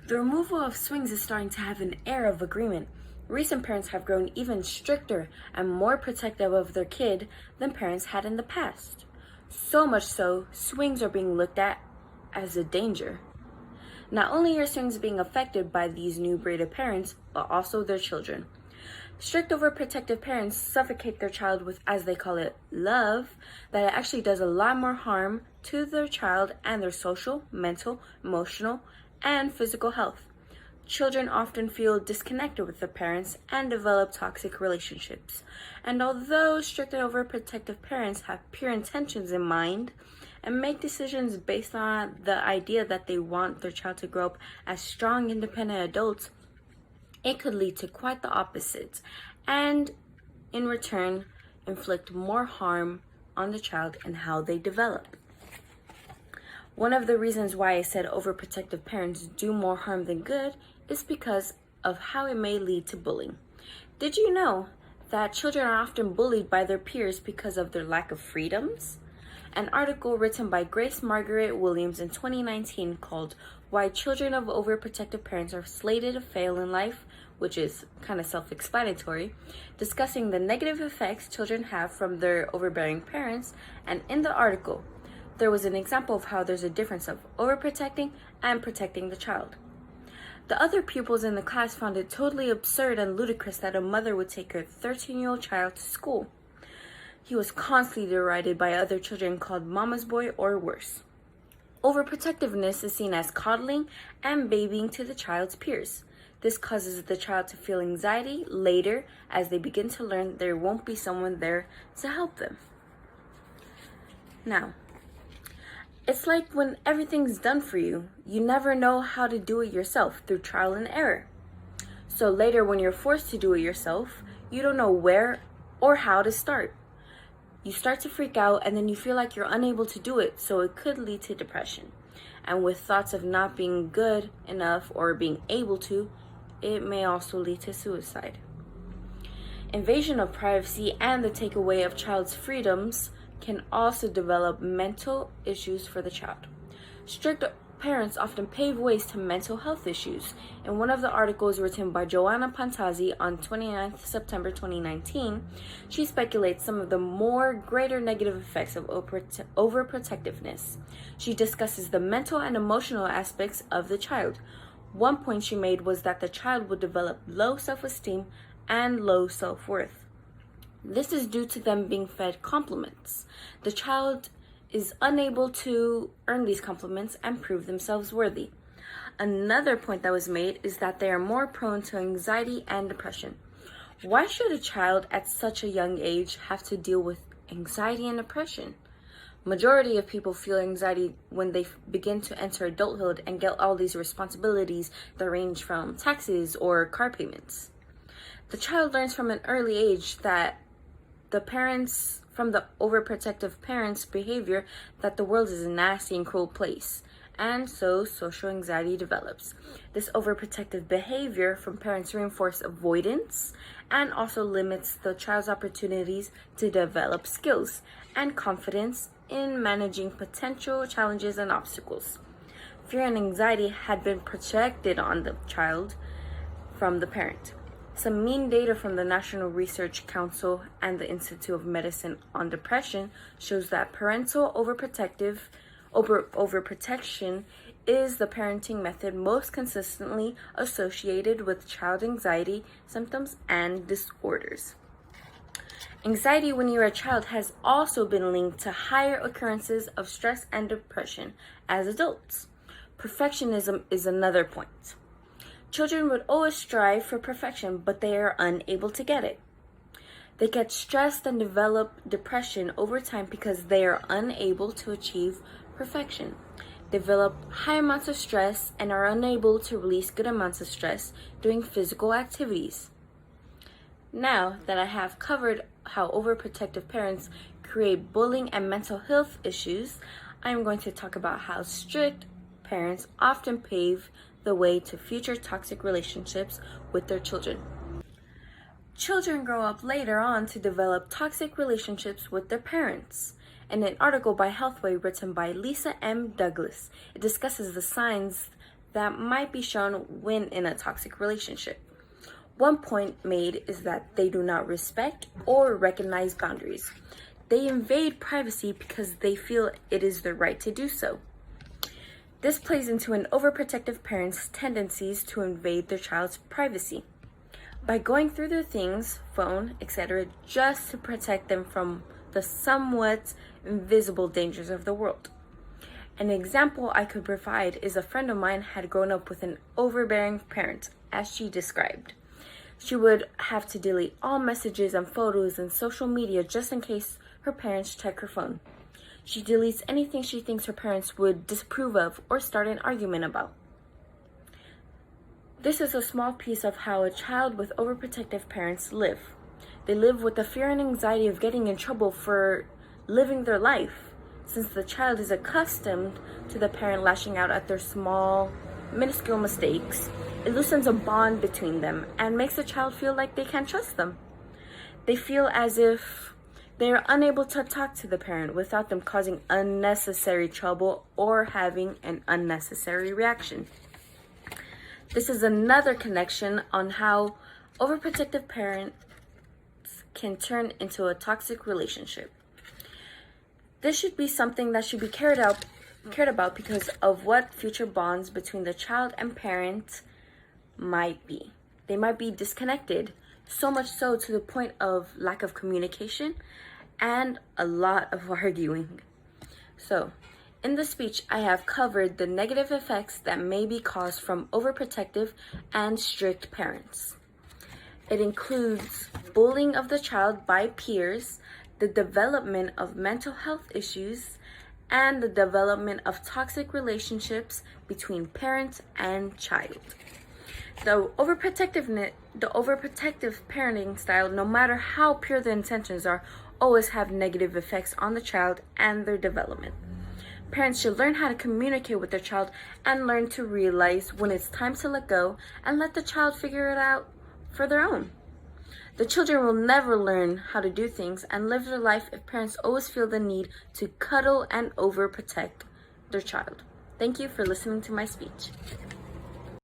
The removal of swings is starting to have an air of agreement. Recent parents have grown even stricter and more protective of their kid than parents had in the past. So much so, swings are being looked at as a danger. Not only are swings being affected by these new breed of parents, but also their children. Strict overprotective parents suffocate their child with, as they call it, love, that it actually does a lot more harm to their child and their social, mental, emotional, and physical health. Children often feel disconnected with their parents and develop toxic relationships. And although strict and overprotective parents have pure intentions in mind and make decisions based on the idea that they want their child to grow up as strong, independent adults, it could lead to quite the opposite and, in return, inflict more harm on the child and how they develop. One of the reasons why I said overprotective parents do more harm than good is because of how it may lead to bullying. Did you know that children are often bullied by their peers because of their lack of freedoms? An article written by Grace Margaret Williams in 2019 called Why Children of Overprotective Parents Are Slated to Fail in Life, which is kind of self-explanatory, discussing the negative effects children have from their overbearing parents. And in the article, there was an example of how there's a difference of overprotecting and protecting the child. The other pupils in the class found it totally absurd and ludicrous that a mother would take her 13-year-old child to school. He was constantly derided by other children, called mama's boy or worse. Overprotectiveness is seen as coddling and babying to the child's peers. This causes the child to feel anxiety later as they begin to learn there won't be someone there to help them. Now, it's like when everything's done for you, you never know how to do it yourself through trial and error. So later when you're forced to do it yourself, you don't know where or how to start. You start to freak out and then you feel like you're unable to do it, so it could lead to depression. And with thoughts of not being good enough or being able to, it may also lead to suicide. Invasion of privacy and the takeaway of child's freedoms can also develop mental issues for the child. Strict parents often pave ways to mental health issues. In one of the articles written by Joanna Pantazzi on 29th September 2019, she speculates some of the more greater negative effects of overprotectiveness. She discusses the mental and emotional aspects of the child. One point she made was that the child would develop low self-esteem and low self-worth. This is due to them being fed compliments. The child is unable to earn these compliments and prove themselves worthy. Another point that was made is that they are more prone to anxiety and depression. Why should a child at such a young age have to deal with anxiety and depression? Majority of people feel anxiety when they begin to enter adulthood and get all these responsibilities that range from taxes or car payments. The child learns from an early age that from the overprotective parents' behavior, that the world is a nasty and cruel place, and so social anxiety develops. This overprotective behavior from parents reinforces avoidance and also limits the child's opportunities to develop skills and confidence in managing potential challenges and obstacles. Fear and anxiety had been projected on the child from the parent. Some mean data from the National Research Council and the Institute of Medicine on Depression shows that parental overprotection is the parenting method most consistently associated with child anxiety symptoms and disorders. Anxiety when you're a child has also been linked to higher occurrences of stress and depression as adults. Perfectionism is another point. Children would always strive for perfection, but they are unable to get it. They get stressed and develop depression over time because they are unable to achieve perfection. Develop high amounts of stress and are unable to release good amounts of stress doing physical activities. Now that I have covered how overprotective parents create bullying and mental health issues, I'm going to talk about how strict parents often pave the way to future toxic relationships with their children. Children grow up later on to develop toxic relationships with their parents. In an article by Healthway written by Lisa M. Douglas, it discusses the signs that might be shown when in a toxic relationship. One point made is that they do not respect or recognize boundaries. They invade privacy because they feel it is their right to do so. This plays into an overprotective parent's tendencies to invade their child's privacy by going through their things, phone, etc., just to protect them from the somewhat invisible dangers of the world. An example I could provide is a friend of mine had grown up with an overbearing parent, as she described. She would have to delete all messages and photos and social media just in case her parents check her phone. She deletes anything she thinks her parents would disapprove of or start an argument about. This is a small piece of how a child with overprotective parents live. They live with the fear and anxiety of getting in trouble for living their life, since the child is accustomed to the parent lashing out at their small, minuscule mistakes. It loosens a bond between them and makes the child feel like they can't trust them. They feel as if they are unable to talk to the parent without them causing unnecessary trouble or having an unnecessary reaction. This is another connection on how overprotective parents can turn into a toxic relationship. This should be something that should be cared about because of what future bonds between the child and parent might be. They might be disconnected, so much so to the point of lack of communication and a lot of arguing. So, in the speech, I have covered the negative effects that may be caused from overprotective and strict parents. It includes bullying of the child by peers, the development of mental health issues, and the development of toxic relationships between parent and child. The overprotective parenting style, no matter how pure the intentions are, always have negative effects on the child and their development. Parents should learn how to communicate with their child and learn to realize when it's time to let go and let the child figure it out for their own. The children will never learn how to do things and live their life if parents always feel the need to cuddle and overprotect their child. Thank you for listening to my speech.